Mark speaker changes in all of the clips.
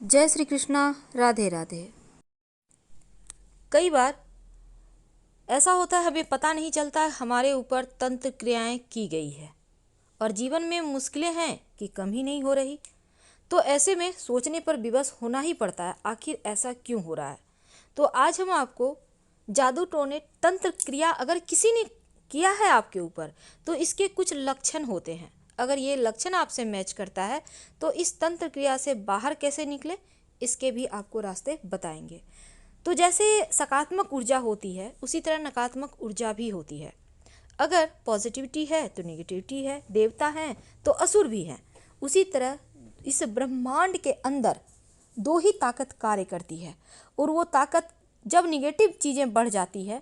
Speaker 1: जय श्री कृष्णा। राधे राधे। कई बार ऐसा होता है, हमें पता नहीं चलता हमारे ऊपर तंत्र क्रियाएं की गई है और जीवन में मुश्किलें हैं कि कम ही नहीं हो रही। तो ऐसे में सोचने पर विवश होना ही पड़ता है, आखिर ऐसा क्यों हो रहा है। तो आज हम आपको जादू टोने तंत्र क्रिया अगर किसी ने किया है आपके ऊपर तो इसके कुछ लक्षण होते हैं। अगर ये लक्षण आपसे मैच करता है तो इस तंत्र क्रिया से बाहर कैसे निकले इसके भी आपको रास्ते बताएंगे। तो जैसे सकारात्मक ऊर्जा होती है उसी तरह नकारात्मक ऊर्जा भी होती है। अगर पॉजिटिविटी है तो नेगेटिविटी है, देवता हैं तो असुर भी हैं। उसी तरह इस ब्रह्मांड के अंदर दो ही ताकत कार्य करती है और वो ताकत जब निगेटिव चीज़ें बढ़ जाती है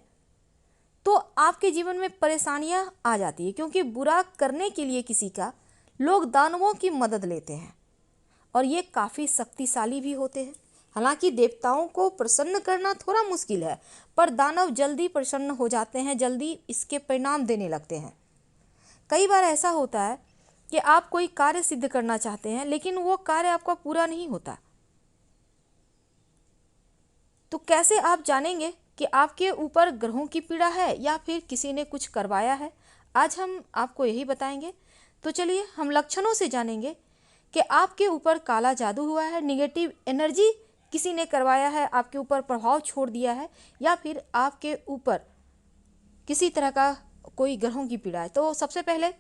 Speaker 1: तो आपके जीवन में परेशानियां आ जाती है, क्योंकि बुरा करने के लिए किसी का लोग दानवों की मदद लेते हैं और ये काफ़ी शक्तिशाली भी होते हैं। हालांकि देवताओं को प्रसन्न करना थोड़ा मुश्किल है, पर दानव जल्दी प्रसन्न हो जाते हैं, जल्दी इसके परिणाम देने लगते हैं। कई बार ऐसा होता है कि आप कोई कार्य सिद्ध करना चाहते हैं लेकिन वो कार्य आपका पूरा नहीं होता। तो कैसे आप जानेंगे कि आपके ऊपर ग्रहों की पीड़ा है या फिर किसी ने कुछ करवाया है? आज हम आपको यही बताएंगे। तो चलिए हम लक्षणों से जानेंगे कि आपके ऊपर काला जादू हुआ है, निगेटिव एनर्जी किसी ने करवाया है, आपके ऊपर प्रभाव छोड़ दिया है, या फिर आपके ऊपर किसी तरह का कोई ग्रहों की पीड़ा है। तो सबसे पहले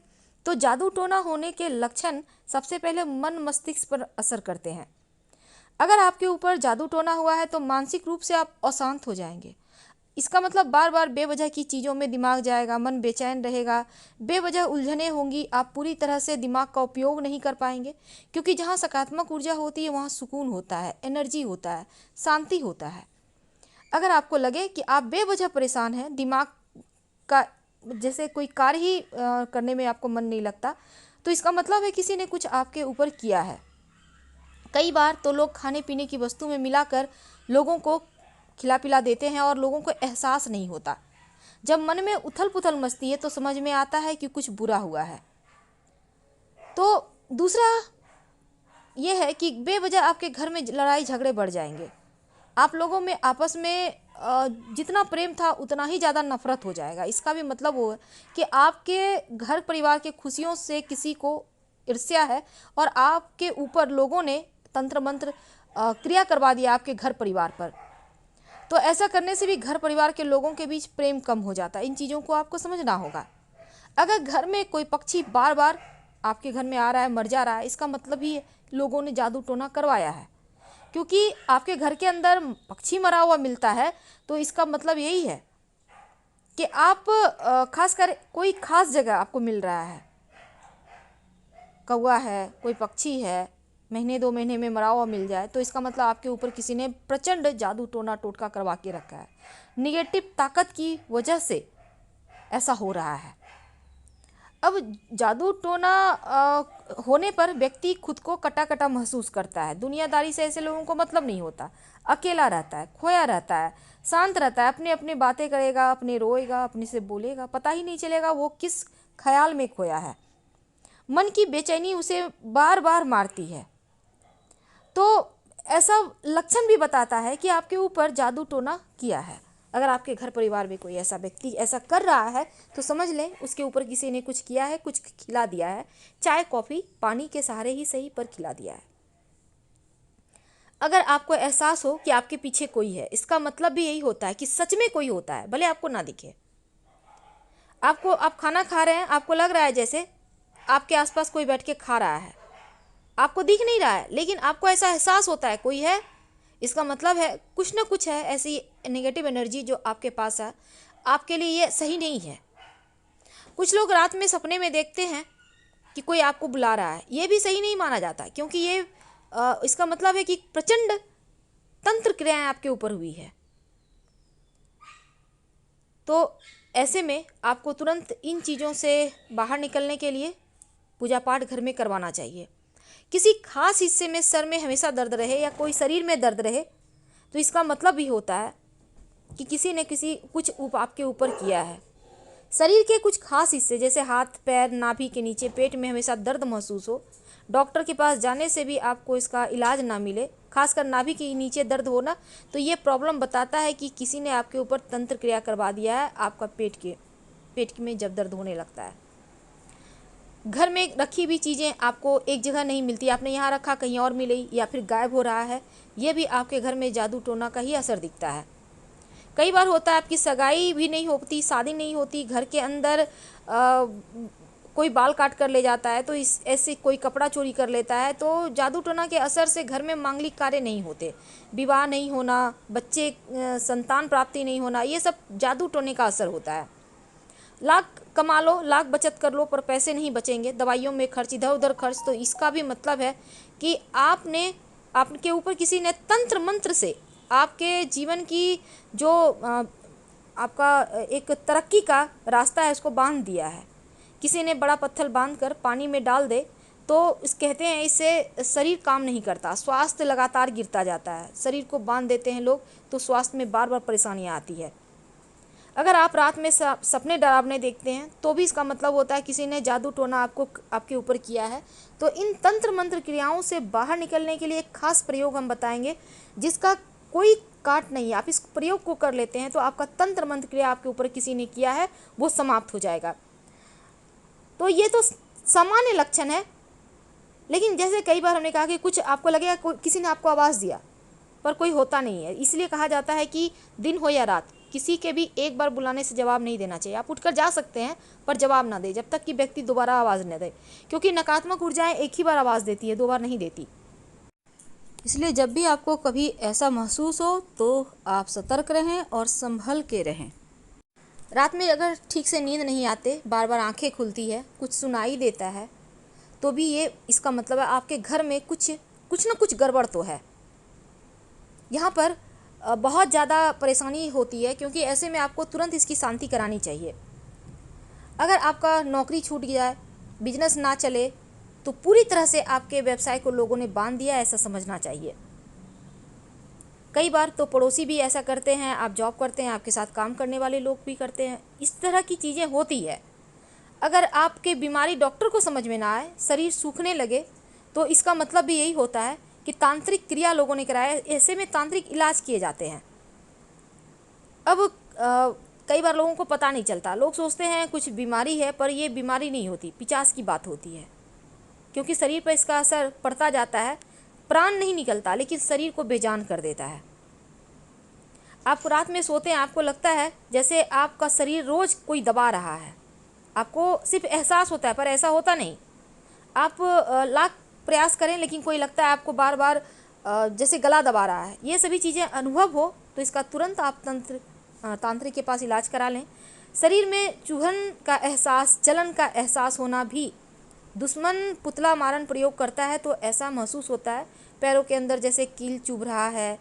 Speaker 1: तो जादू टोना होने के लक्षण सबसे पहले मन मस्तिष्क पर असर करते हैं। अगर आपके ऊपर जादू टोना हुआ है तो मानसिक रूप से आप अशांत हो जाएंगे। इसका मतलब बार बार बेवजह की चीज़ों में दिमाग जाएगा, मन बेचैन रहेगा, बेवजह उलझने होंगी, आप पूरी तरह से दिमाग का उपयोग नहीं कर पाएंगे। क्योंकि जहाँ सकारात्मक ऊर्जा होती है वहाँ सुकून होता है, एनर्जी होता है, शांति होता है। अगर आपको लगे कि आप बेवजह परेशान हैं, दिमाग का जैसे कोई कार्य ही करने में आपको मन नहीं लगता, तो इसका मतलब है किसी ने कुछ आपके ऊपर किया है। कई बार तो लोग खाने पीने की वस्तु में मिलाकर लोगों को खिला पिला देते हैं और लोगों को एहसास नहीं होता। जब मन में उथल पुथल मचती है तो समझ में आता है कि कुछ बुरा हुआ है। तो दूसरा ये है कि बेवजह आपके घर में लड़ाई झगड़े बढ़ जाएंगे। आप लोगों में आपस में जितना प्रेम था उतना ही ज़्यादा नफरत हो जाएगा। इसका भी मतलब वो है कि आपके घर परिवार के खुशियों से किसी को ईर्ष्या है और आपके ऊपर लोगों ने तंत्र मंत्र क्रिया करवा दिया आपके घर परिवार पर। तो ऐसा करने से भी घर परिवार के लोगों के बीच प्रेम कम हो जाता है। इन चीज़ों को आपको समझना होगा। अगर घर में कोई पक्षी बार बार आपके घर में आ रहा है, मर जा रहा है, इसका मतलब ही लोगों ने जादू टोना करवाया है। क्योंकि आपके घर के अंदर पक्षी मरा हुआ मिलता है तो इसका मतलब यही है कि आप खासकर कोई खास जगह आपको मिल रहा है, कौवा है, कोई पक्षी है, महीने 2 महीने में मरा हुआ मिल जाए तो इसका मतलब आपके ऊपर किसी ने प्रचंड जादू टोना टोटका करवा के रखा है। निगेटिव ताकत की वजह से ऐसा हो रहा है। अब जादू टोना होने पर व्यक्ति खुद को कटा कटा महसूस करता है। दुनियादारी से ऐसे लोगों को मतलब नहीं होता, अकेला रहता है, खोया रहता है, शांत रहता है, अपने अपने बातें करेगा, अपने रोएगा, अपने से बोलेगा, पता ही नहीं चलेगा वो किस ख्याल में खोया है। मन की बेचैनी उसे बार बार मारती है। तो ऐसा लक्षण भी बताता है कि आपके ऊपर जादू टोना किया है। अगर आपके घर परिवार में कोई ऐसा व्यक्ति ऐसा कर रहा है तो समझ लें उसके ऊपर किसी ने कुछ किया है, कुछ खिला दिया है, चाय कॉफ़ी पानी के सहारे ही सही पर खिला दिया है। अगर आपको एहसास हो कि आपके पीछे कोई है, इसका मतलब भी यही होता है कि सच में कोई होता है, भले आपको ना दिखे। आप खाना खा रहे हैं, आपको लग रहा है जैसे आपके आसपास कोई बैठ के खा रहा है, आपको दिख नहीं रहा है लेकिन आपको ऐसा एहसास होता है कोई है। इसका मतलब है कुछ ना कुछ है, ऐसी नेगेटिव एनर्जी जो आपके पास है, आपके लिए ये सही नहीं है। कुछ लोग रात में सपने में देखते हैं कि कोई आपको बुला रहा है, ये भी सही नहीं माना जाता, क्योंकि ये इसका मतलब है कि प्रचंड तंत्र क्रियाएं आपके ऊपर हुई है। तो ऐसे में आपको तुरंत इन चीज़ों से बाहर निकलने के लिए पूजा पाठ घर में करवाना चाहिए। किसी खास हिस्से में सर में हमेशा दर्द रहे या कोई शरीर में दर्द रहे तो इसका मतलब भी होता है कि किसी ने कुछ आपके ऊपर किया है। शरीर के कुछ खास हिस्से जैसे हाथ पैर, नाभि के नीचे, पेट में हमेशा दर्द महसूस हो, डॉक्टर के पास जाने से भी आपको इसका इलाज ना मिले, खासकर नाभि के नीचे दर्द होना, तो ये प्रॉब्लम बताता है कि किसी ने आपके ऊपर तंत्र क्रिया करवा दिया है। आपका पेट में जब दर्द होने लगता है, घर में रखी हुई चीज़ें आपको एक जगह नहीं मिलती, आपने यहाँ रखा कहीं और मिली, या फिर गायब हो रहा है, ये भी आपके घर में जादू टोना का ही असर दिखता है। कई बार होता है आपकी सगाई भी नहीं होती, शादी नहीं होती, घर के अंदर कोई बाल काट कर ले जाता है, तो इस ऐसे कोई कपड़ा चोरी कर लेता है, तो जादू टोना के असर से घर में मांगलिक कार्य नहीं होते, विवाह नहीं होना, बच्चे संतान प्राप्ति नहीं होना, ये सब जादू टोने का असर होता है। लाख कमा लो, लाख बचत कर लो, पर पैसे नहीं बचेंगे, दवाइयों में खर्च, इधर उधर खर्च, तो इसका भी मतलब है कि आपके ऊपर किसी ने तंत्र मंत्र से आपके जीवन की जो आपका एक तरक्की का रास्ता है उसको बांध दिया है। किसी ने बड़ा पत्थर बांध कर पानी में डाल दे तो कहते हैं इससे शरीर काम नहीं करता, स्वास्थ्य लगातार गिरता जाता है। शरीर को बांध देते हैं लोग तो स्वास्थ्य में बार बार परेशानियां आती है। अगर आप रात में सपने डरावने देखते हैं तो भी इसका मतलब होता है किसी ने जादू टोना आपके ऊपर किया है। तो इन तंत्र मंत्र क्रियाओं से बाहर निकलने के लिए एक खास प्रयोग हम बताएंगे जिसका कोई काट नहीं है। आप इस प्रयोग को कर लेते हैं तो आपका तंत्र मंत्र क्रिया आपके ऊपर किसी ने किया है वो समाप्त हो जाएगा। तो ये तो सामान्य लक्षण है, लेकिन जैसे कई बार हमने कहा कि कुछ आपको लगेगा किसी ने आपको आवाज़ दिया पर कोई होता नहीं है, इसलिए कहा जाता है कि दिन हो या रात किसी के भी एक बार बुलाने से जवाब नहीं देना चाहिए। आप उठकर जा सकते हैं पर जवाब ना दे जब तक कि व्यक्ति दोबारा आवाज़ न दे, क्योंकि नकारात्मक ऊर्जाएं एक ही बार आवाज़ देती है, दो बार नहीं देती। इसलिए जब भी आपको कभी ऐसा महसूस हो तो आप सतर्क रहें और संभल के रहें। रात में अगर ठीक से नींद नहीं आते, बार बार आंखें खुलती है, कुछ सुनाई देता है, तो भी ये इसका मतलब है आपके घर में कुछ ना कुछ गड़बड़ तो है। यहाँ पर बहुत ज़्यादा परेशानी होती है, क्योंकि ऐसे में आपको तुरंत इसकी शांति करानी चाहिए। अगर आपका नौकरी छूट जाए, बिजनेस ना चले, तो पूरी तरह से आपके व्यवसाय को लोगों ने बांध दिया ऐसा समझना चाहिए। कई बार तो पड़ोसी भी ऐसा करते हैं, आप जॉब करते हैं, आपके साथ काम करने वाले लोग भी करते हैं, इस तरह की चीज़ें होती है। अगर आपके बीमारी डॉक्टर को समझ में ना आए, शरीर सूखने लगे, तो इसका मतलब भी यही होता है कि तांत्रिक क्रिया लोगों ने कराया। ऐसे में तांत्रिक इलाज किए जाते हैं। अब कई बार लोगों को पता नहीं चलता, लोग सोचते हैं कुछ बीमारी है, पर ये बीमारी नहीं होती, पिचास की बात होती है, क्योंकि शरीर पर इसका असर पड़ता जाता है। प्राण नहीं निकलता लेकिन शरीर को बेजान कर देता है। आप रात में सोते हैं, आपको लगता है जैसे आपका शरीर रोज़ कोई दबा रहा है, आपको सिर्फ एहसास होता है पर ऐसा होता नहीं। आप लाख प्रयास करें लेकिन कोई लगता है आपको बार बार जैसे गला दबा रहा है। ये सभी चीज़ें अनुभव हो तो इसका तुरंत आप तांत्रिक के पास इलाज करा लें। शरीर में चुभन का एहसास, जलन का एहसास होना भी, दुश्मन पुतला मारन प्रयोग करता है तो ऐसा महसूस होता है, पैरों के अंदर जैसे कील चुभ रहा है।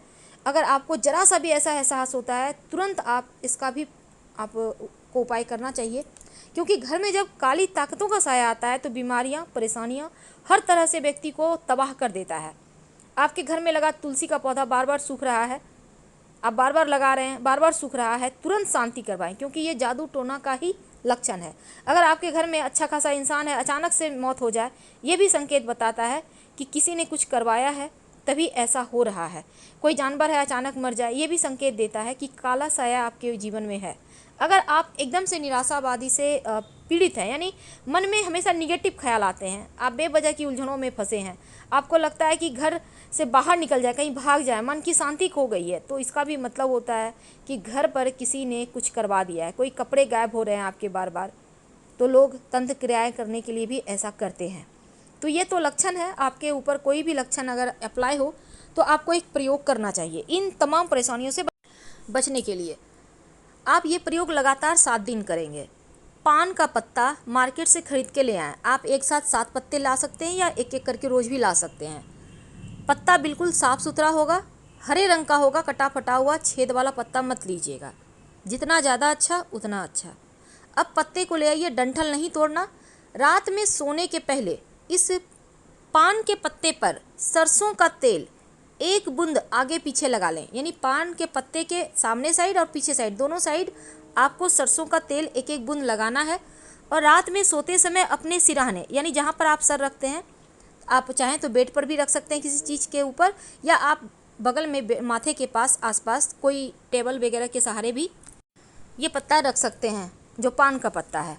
Speaker 1: अगर आपको जरा सा भी ऐसा एहसास होता है, तुरंत आप इसका भी आपको उपाय करना चाहिए, क्योंकि घर में जब काली ताकतों का साया आता है तो बीमारियां, परेशानियां हर तरह से व्यक्ति को तबाह कर देता है। आपके घर में लगा तुलसी का पौधा बार बार सूख रहा है, आप बार बार लगा रहे हैं, बार बार सूख रहा है, तुरंत शांति करवाएं, क्योंकि ये जादू टोना का ही लक्षण है। अगर आपके घर में अच्छा खासा इंसान है, अचानक से मौत हो जाए, ये भी संकेत बताता है कि किसी ने कुछ करवाया है तभी ऐसा हो रहा है। कोई जानवर है अचानक मर जाए, ये भी संकेत देता है कि काला साया आपके जीवन में है। अगर आप एकदम से निराशावादी से पीड़ित हैं, यानी मन में हमेशा निगेटिव ख्याल आते हैं, आप बेवजह की उलझनों में फंसे हैं, आपको लगता है कि घर से बाहर निकल जाए, कहीं भाग जाए, मन की शांति खो गई है, तो इसका भी मतलब होता है कि घर पर किसी ने कुछ करवा दिया है। कोई कपड़े गायब हो रहे हैं आपके बार बार, तो लोग तंत्र क्रियाएँ करने के लिए भी ऐसा करते हैं। तो ये तो लक्षण है। आपके ऊपर कोई भी लक्षण अगर अप्लाई हो तो आपको एक प्रयोग करना चाहिए इन तमाम परेशानियों से बचने के लिए। आप ये प्रयोग लगातार 7 दिन करेंगे। पान का पत्ता मार्केट से खरीद के ले आएँ। आप एक साथ 7 पत्ते ला सकते हैं या एक एक करके रोज़ भी ला सकते हैं। पत्ता बिल्कुल साफ़ सुथरा होगा, हरे रंग का होगा, कटा फटा हुआ छेद वाला पत्ता मत लीजिएगा, जितना ज़्यादा अच्छा उतना अच्छा। अब पत्ते को ले आइए, डंठल नहीं तोड़ना। रात में सोने के पहले इस पान के पत्ते पर सरसों का तेल 1 बूंद आगे पीछे लगा लें, यानी पान के पत्ते के सामने साइड और पीछे साइड, दोनों साइड आपको सरसों का तेल 1-1 बूंद लगाना है। और रात में सोते समय अपने सिरहाने, यानी जहाँ पर आप सर रखते हैं, आप चाहें तो बेड पर भी रख सकते हैं किसी चीज़ के ऊपर, या आप बगल में माथे के पास आसपास कोई टेबल वगैरह के सहारे भी ये पत्ता रख सकते हैं, जो पान का पत्ता है।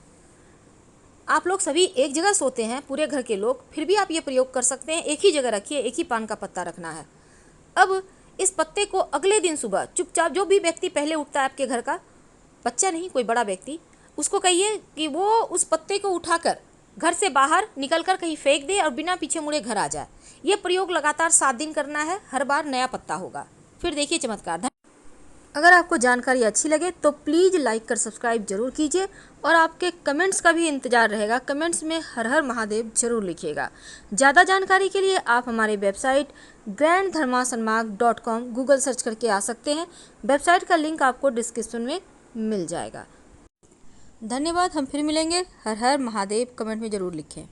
Speaker 1: आप लोग सभी एक जगह सोते हैं, पूरे घर के लोग, फिर भी आप ये प्रयोग कर सकते हैं। एक ही जगह रखिए, एक ही पान का पत्ता रखना है। अब इस पत्ते को अगले दिन सुबह चुपचाप, जो भी व्यक्ति पहले उठता है आपके घर का, बच्चा नहीं कोई बड़ा व्यक्ति, उसको कहिए कि वो उस पत्ते को उठाकर घर से बाहर निकलकर कहीं फेंक दे और बिना पीछे मुड़े घर आ जाए। ये प्रयोग लगातार 7 दिन करना है, हर बार नया पत्ता होगा। फिर देखिए चमत्कार। अगर आपको जानकारी अच्छी लगे तो प्लीज़ लाइक कर सब्सक्राइब जरूर कीजिए, और आपके कमेंट्स का भी इंतज़ार रहेगा। कमेंट्स में हर हर महादेव जरूर लिखिएगा। ज़्यादा जानकारी के लिए आप हमारे वेबसाइट granddharmasonmarg.com गूगल सर्च करके आ सकते हैं। वेबसाइट का लिंक आपको डिस्क्रिप्शन में मिल जाएगा। धन्यवाद। हम फिर मिलेंगे। हर हर महादेव कमेंट में ज़रूर लिखें।